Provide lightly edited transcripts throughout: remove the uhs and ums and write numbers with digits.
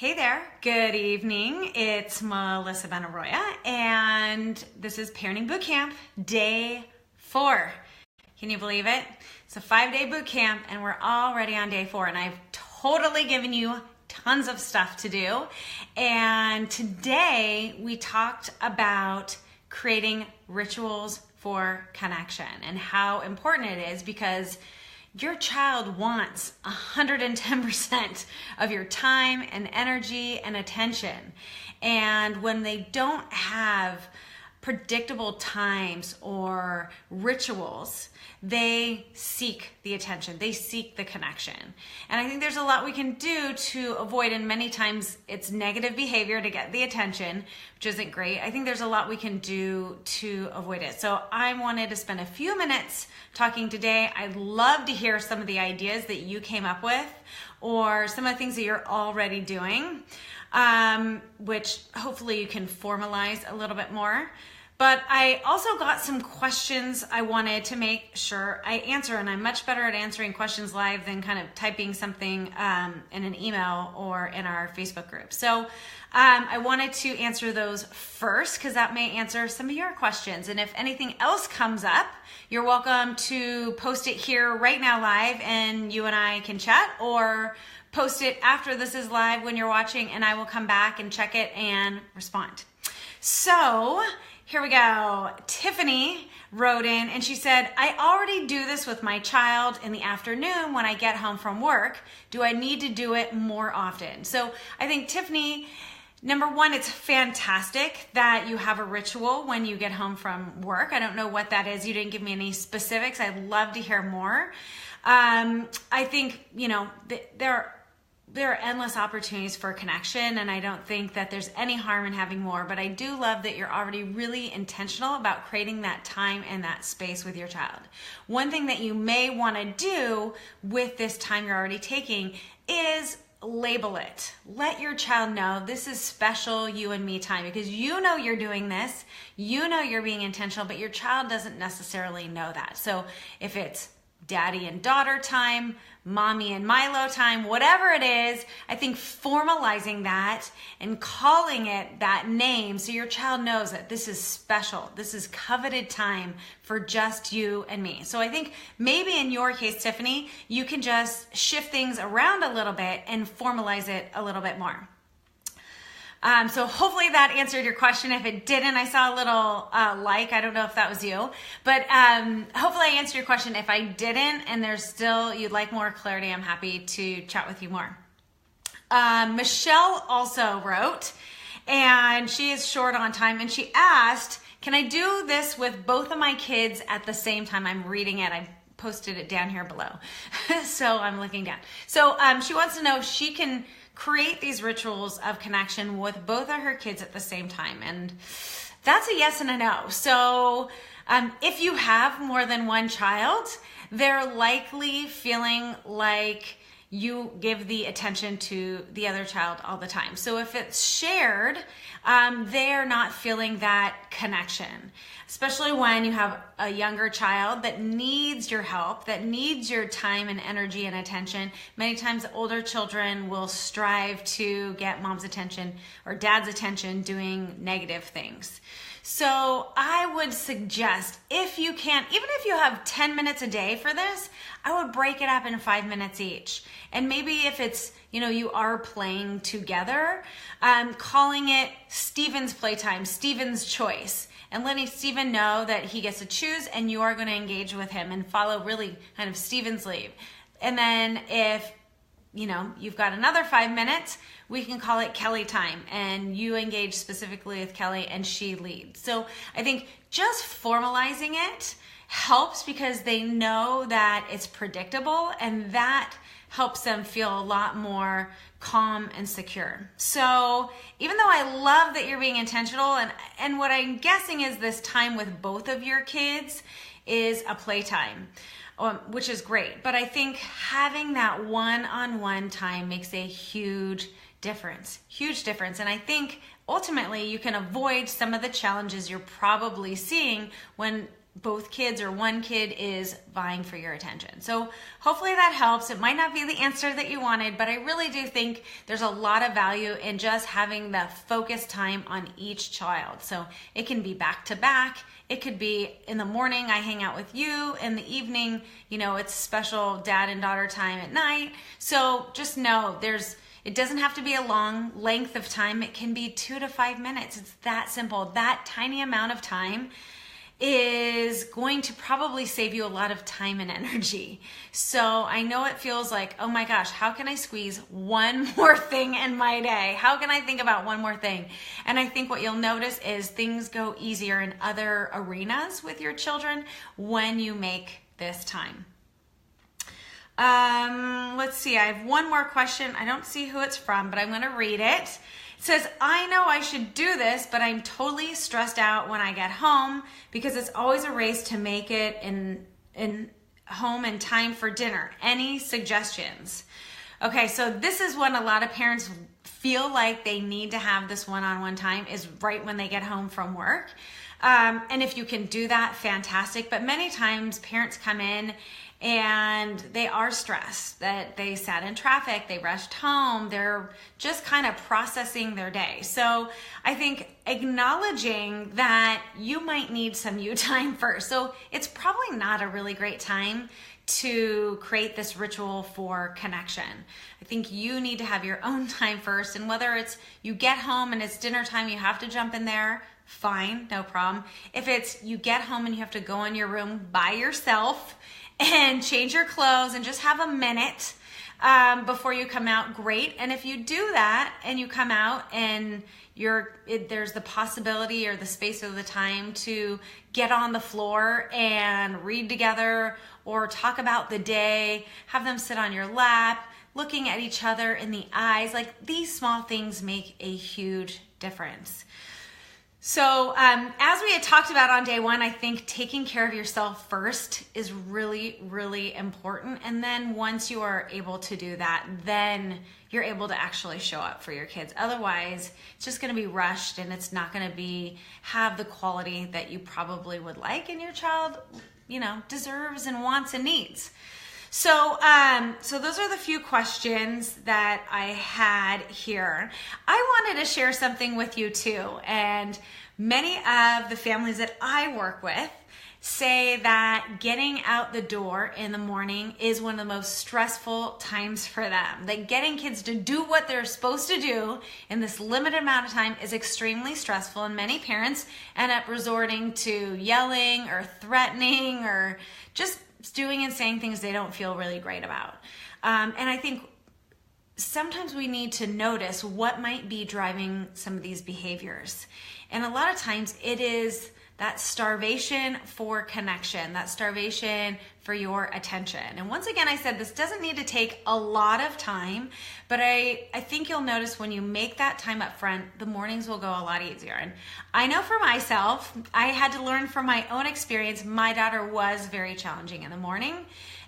Hey there, good evening. It's Melissa Benaroya, and this is Parenting Bootcamp, day 4. Can you believe it? It's a 5-day boot camp, and we're already on day 4, and I've totally given you tons of stuff to do. And today we talked about creating rituals for connection and how important it is, because your child wants 110% of your time and energy and attention. And when they don't have predictable times or rituals, they seek the attention, they seek the connection. And I think there's a lot we can do to avoid, and many times it's negative behavior to get the attention, which isn't great. I think there's a lot we can do to avoid it. So I wanted to spend a few minutes talking today. I'd love to hear some of the ideas that you came up with, or some of the things that you're already doing, which hopefully you can formalize a little bit more. But I also got some questions I wanted to make sure I answer, and I'm much better at answering questions live than kind of typing something in an email or in our Facebook group. So I wanted to answer those first, because that may answer some of your questions. And if anything else comes up, you're welcome to post it here right now live, and you and I can chat, or post it after this is live when you're watching, and I will come back and check it and respond. So here we go. Tiffany wrote in and she said, I already do this with my child in the afternoon when I get home from work. Do I need to do it more often? So I think, Tiffany, number one, it's fantastic that you have a ritual when you get home from work. I don't know what that is. You didn't give me any specifics. I'd love to hear more. I think, there are endless opportunities for connection, and I don't think that there's any harm in having more, but I do love that you're already really intentional about creating that time and that space with your child. One thing that you may want to do with this time you're already taking is label it. Let your child know this is special you and me time, because you know you're doing this, you know you're being intentional, but your child doesn't necessarily know that. So if it's daddy and daughter time, mommy and Milo time, whatever it is, I think formalizing that and calling it that name so your child knows that this is special, this is coveted time for just you and me. So I think maybe in your case, Tiffany, you can just shift things around a little bit and formalize it a little bit more. So hopefully that answered your question. If it didn't, I saw a little I don't know if that was you, but hopefully I answered your question. If I didn't and there's still, you'd like more clarity, I'm happy to chat with you more. Michelle also wrote, and she is short on time, and she asked, can I do this with both of my kids at the same time? I'm reading it. I posted it down here below. So I'm looking down. So she wants to know if she can create these rituals of connection with both of her kids at the same time. And that's a yes and a no. So if you have more than one child, they're likely feeling like you give the attention to the other child all the time. So if it's shared, they're not feeling that connection, especially when you have a younger child that needs your help, that needs your time and energy and attention. Many times older children will strive to get mom's attention or dad's attention doing negative things. So I would suggest, if you can, even if you have 10 minutes a day for this, I would break it up in 5 minutes each. And maybe if it's, you are playing together, calling it Steven's playtime, Steven's choice, and letting Steven know that he gets to choose and you are going to engage with him and follow really kind of Steven's lead. And then if you've got another 5 minutes, we can call it Kelly time, and you engage specifically with Kelly and she leads. So I think just formalizing it helps, because they know that it's predictable, and that helps them feel a lot more calm and secure. So even though I love that you're being intentional, and what I'm guessing is this time with both of your kids is a playtime, which is great. But I think having that one-on-one time makes a huge difference. And I think ultimately you can avoid some of the challenges you're probably seeing when both kids or one kid is vying for your attention. So hopefully that helps. It might not be the answer that you wanted, but I really do think there's a lot of value in just having the focused time on each child. So it can be back to back. It could be in the morning, I hang out with you. In the evening, it's special dad and daughter time at night. So just know it doesn't have to be a long length of time. It can be 2 to 5 minutes. It's that simple. That tiny amount of time is going to probably save you a lot of time and energy. So I know it feels like, oh my gosh, how can I squeeze one more thing in my day? How can I think about one more thing? And I think what you'll notice is things go easier in other arenas with your children when you make this time. Let's see, I have one more question. I don't see who it's from, but I'm going to read it. It says, I know I should do this, but I'm totally stressed out when I get home because it's always a race to make it in home in time for dinner. Any suggestions? Okay, so this is when a lot of parents feel like they need to have this one-on-one time is right when they get home from work. And if you can do that, fantastic. But many times parents come in and they are stressed that they sat in traffic, they rushed home, they're just kind of processing their day. So I think acknowledging that you might need some you time first. So it's probably not a really great time to create this ritual for connection. I think you need to have your own time first, and whether it's you get home and it's dinner time, you have to jump in there, fine, no problem. If it's you get home and you have to go in your room by yourself and change your clothes and just have a minute before you come out, great. And if you do that and you come out and there's the possibility or the space of the time to get on the floor and read together or talk about the day, have them sit on your lap, looking at each other in the eyes, like these small things make a huge difference. So as we had talked about on day one, I think taking care of yourself first is really, really important. And then once you are able to do that, then you're able to actually show up for your kids. Otherwise, it's just going to be rushed and it's not going to have the quality that you probably would like, and your child, deserves and wants and needs. So those are the few questions that I had here. I wanted to share something with you too. And many of the families that I work with say that getting out the door in the morning is one of the most stressful times for them. That getting kids to do what they're supposed to do in this limited amount of time is extremely stressful. And many parents end up resorting to yelling or threatening or just doing and saying things they don't feel really great about. And I think sometimes we need to notice what might be driving some of these behaviors. And a lot of times it is that starvation for connection, that starvation for your attention. And once again, I said this doesn't need to take a lot of time, but I think you'll notice when you make that time up front, the mornings will go a lot easier. And I know for myself, I had to learn from my own experience. My daughter was very challenging in the morning,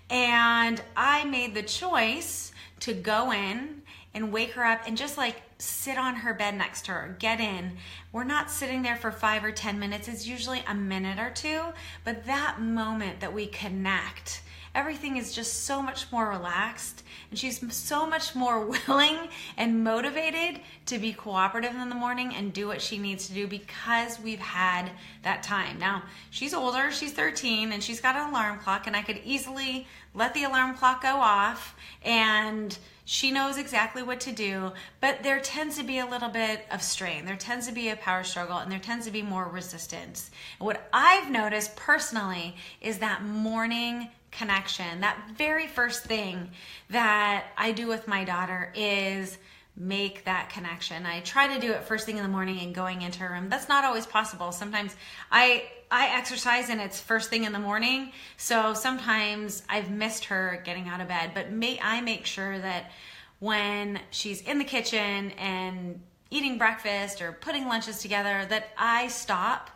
and I made the choice to go in and wake her up and just sit on her bed next to her, get in. We're not sitting there for 5 or 10 minutes. It's usually a minute or two, but that moment that we connect, everything is just so much more relaxed, and she's so much more willing and motivated to be cooperative in the morning and do what she needs to do because we've had that time. Now, she's older, she's 13, and she's got an alarm clock, and I could easily let the alarm clock go off, and she knows exactly what to do, but there tends to be a little bit of strain. There tends to be a power struggle, and there tends to be more resistance. And what I've noticed personally is that morning connection, that very first thing that I do with my daughter is make that connection. I try to do it first thing in the morning and going into her room. That's not always possible. Sometimes I exercise and it's first thing in the morning, so sometimes I've missed her getting out of bed, but I make sure that when she's in the kitchen and eating breakfast or putting lunches together, that I stop,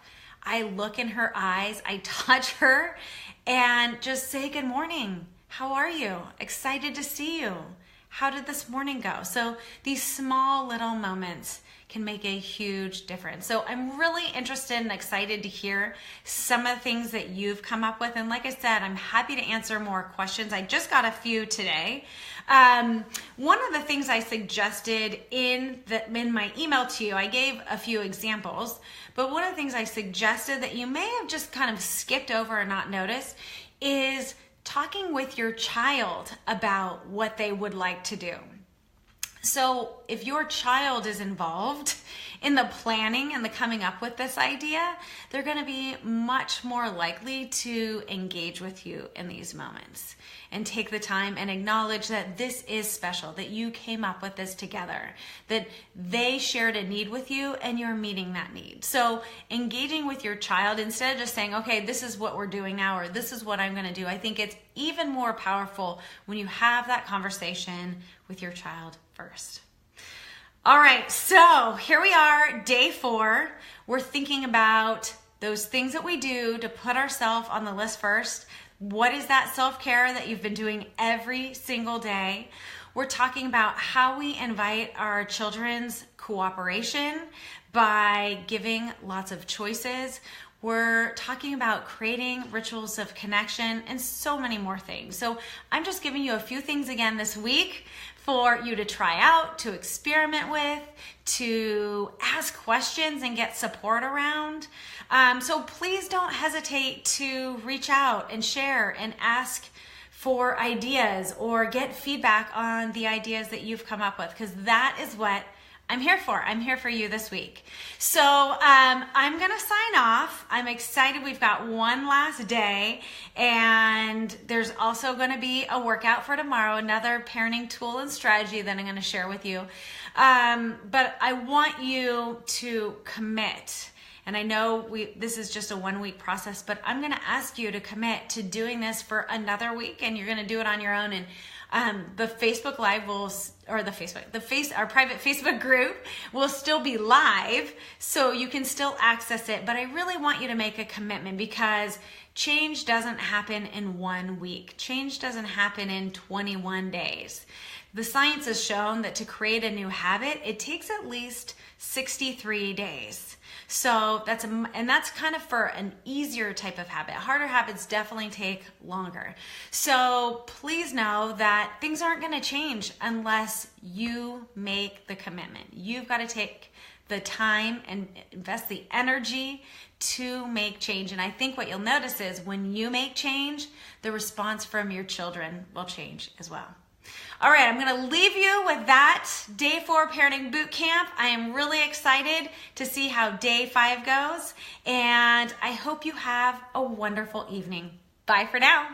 I look in her eyes, I touch her, and just say, good morning, how are you? Excited to see you. How did this morning go? So these small little moments can make a huge difference. So I'm really interested and excited to hear some of the things that you've come up with. And like I said, I'm happy to answer more questions. I just got a few today. One of the things I suggested in my email to you, I gave a few examples, but one of the things I suggested that you may have just kind of skipped over or not noticed is talking with your child about what they would like to do. So if your child is involved in the planning and the coming up with this idea, they're going to be much more likely to engage with you in these moments and take the time and acknowledge that this is special, that you came up with this together, that they shared a need with you and you're meeting that need. So engaging with your child instead of just saying, okay, this is what we're doing now, or this is what I'm going to do. I think it's even more powerful when you have that conversation with your child first. All right, so here we are, day 4. We're thinking about those things that we do to put ourselves on the list first. What is that self-care that you've been doing every single day? We're talking about how we invite our children's cooperation by giving lots of choices. We're talking about creating rituals of connection and so many more things. So I'm just giving you a few things again this week for you to try out, to experiment with, to ask questions and get support around. So please don't hesitate to reach out and share and ask for ideas or get feedback on the ideas that you've come up with, because that is what I'm here for. I'm here for you this week. So I'm going to sign off. I'm excited. We've got one last day, and there's also going to be a workout for tomorrow, another parenting tool and strategy that I'm going to share with you. But I want you to commit. And I know this is just a 1-week process, but I'm going to ask you to commit to doing this for another week, and you're going to do it on your own. And the Facebook Live our private Facebook group will still be live, so you can still access it. But I really want you to make a commitment, because change doesn't happen in 1 week. Change doesn't happen in 21 days. The science has shown that to create a new habit, it takes at least 63 days. So that's kind of for an easier type of habit. Harder habits definitely take longer. So please know that things aren't going to change unless you make the commitment. You've got to take the time and invest the energy to make change. And I think what you'll notice is when you make change, the response from your children will change as well. All right, I'm going to leave you with that day 4 parenting boot camp. I am really excited to see how day 5 goes, and I hope you have a wonderful evening. Bye for now.